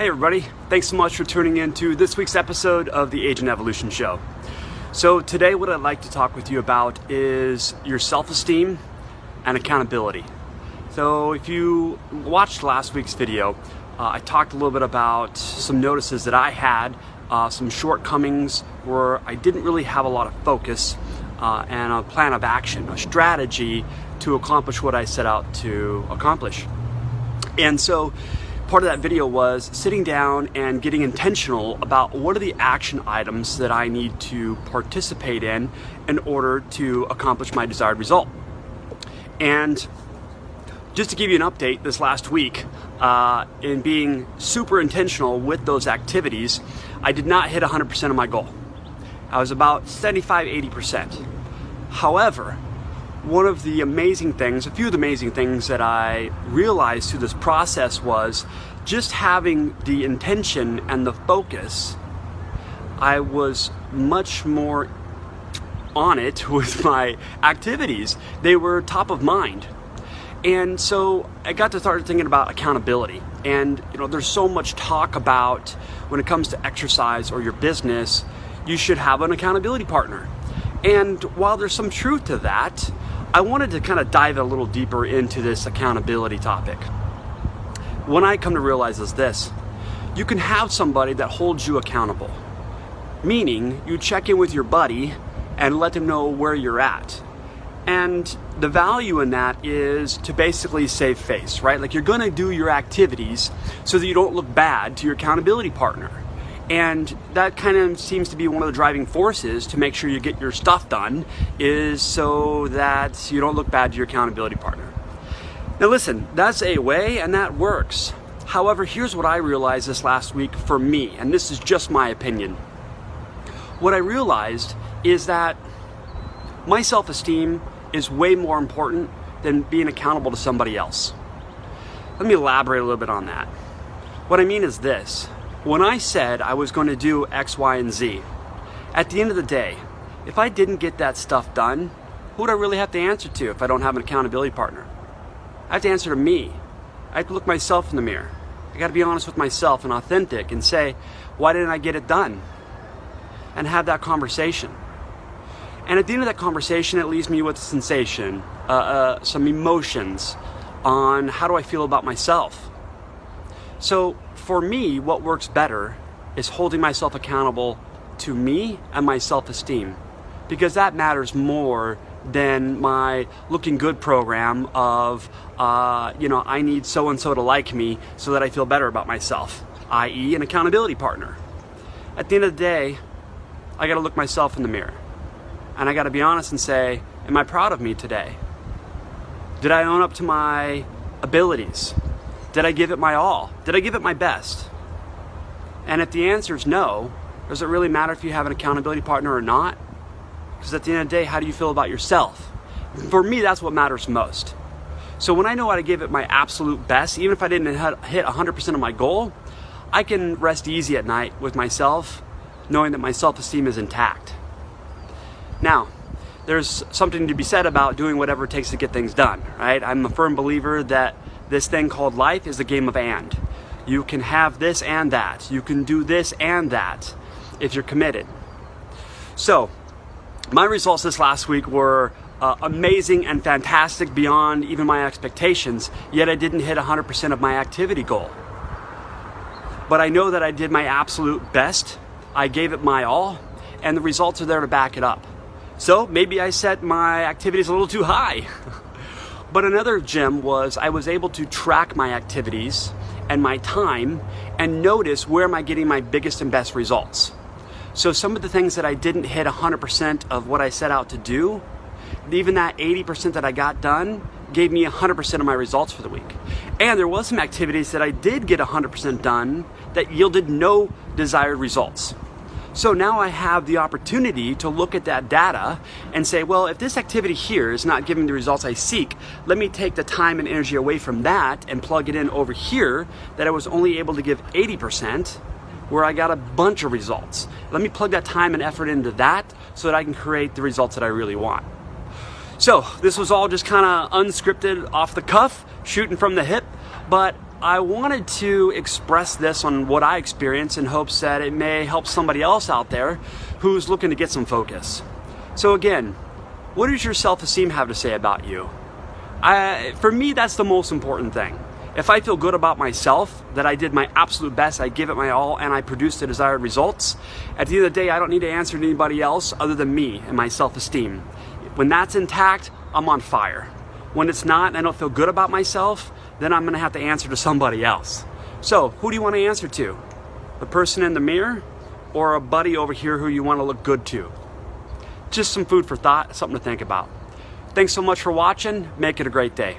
Hey everybody, thanks so much for tuning in to this week's episode of the Agent Evolution Show. So today what I'd like to talk with you about is your self-esteem and accountability. So if you watched last week's video, I talked a little bit about some notices that I had, some shortcomings where I didn't really have a lot of focus and a plan of action, a strategy to accomplish what I set out to accomplish. And so part of that video was sitting down and getting intentional about what are the action items that I need to participate in order to accomplish my desired result. And just to give you an update, this last week, in being super intentional with those activities, I did not hit 100% of my goal. I was about 75-80%. However, one of the amazing things, a few of the amazing things that I realized through this process was just having the intention and the focus. I was much more on it with my activities. They were top of mind. And so I got to start thinking about accountability. And there's so much talk about when it comes to exercise or your business, you should have an accountability partner. And while there's some truth to that, I wanted to kind of dive a little deeper into this accountability topic. What I come to realize is this: you can have somebody that holds you accountable, meaning you check in with your buddy and let them know where you're at. And the value in that is to basically save face, right? Like, you're going to do your activities so that you don't look bad to your accountability partner. And that kind of seems to be one of the driving forces to make sure you get your stuff done, is so that you don't look bad to your accountability partner. Now listen, that's a way and that works. However, here's what I realized this last week for me, and this is just my opinion. What I realized is that my self-esteem is way more important than being accountable to somebody else. Let me elaborate a little bit on that. What I mean is this: when I said I was going to do X, Y, and Z, at the end of the day, if I didn't get that stuff done, who would I really have to answer to if I don't have an accountability partner? I have to answer to me. I have to look myself in the mirror. I got to be honest with myself and authentic and say, why didn't I get it done? And have that conversation. And at the end of that conversation, it leaves me with a sensation, some emotions on how do I feel about myself. So for me, what works better is holding myself accountable to me and my self-esteem, because that matters more than my looking good program of, I need so-and-so to like me so that I feel better about myself, i.e. an accountability partner. At the end of the day, I got to look myself in the mirror. And I got to be honest and say, am I proud of me today? Did I own up to my abilities? Did I give it my all? Did I give it my best? And if the answer is no, does it really matter if you have an accountability partner or not? Because at the end of the day, how do you feel about yourself? For me, that's what matters most. So when I know how to give it my absolute best, even if I didn't hit 100% of my goal, I can rest easy at night with myself, knowing that my self-esteem is intact. Now, there's something to be said about doing whatever it takes to get things done, right? I'm a firm believer that this thing called life is a game of and. You can have this and that. You can do this and that if you're committed. So, my results this last week were amazing and fantastic beyond even my expectations, yet I didn't hit 100% of my activity goal. But I know that I did my absolute best. I gave it my all, and the results are there to back it up. So maybe I set my activities a little too high. But another gem was I was able to track my activities and my time and notice where am I getting my biggest and best results. So some of the things that I didn't hit 100% of what I set out to do, even that 80% that I got done gave me 100% of my results for the week. And there was some activities that I did get 100% done that yielded no desired results. So now I have the opportunity to look at that data and say, well, if this activity here is not giving the results I seek, let me take the time and energy away from that and plug it in over here that I was only able to give 80%, where I got a bunch of results. Let me plug that time and effort into that so that I can create the results that I really want. So this was all just kind of unscripted, off the cuff, shooting from the hip, but I wanted to express this on what I experienced in hopes that it may help somebody else out there who's looking to get some focus. So again, what does your self-esteem have to say about you? For me, that's the most important thing. If I feel good about myself, that I did my absolute best, I give it my all, and I produced the desired results, at the end of the day, I don't need to answer to anybody else other than me and my self-esteem. When that's intact, I'm on fire. When it's not and I don't feel good about myself, then I'm gonna have to answer to somebody else. So, who do you want to answer to? The person in the mirror or a buddy over here who you want to look good to? Just some food for thought, something to think about. Thanks so much for watching. Make it a great day.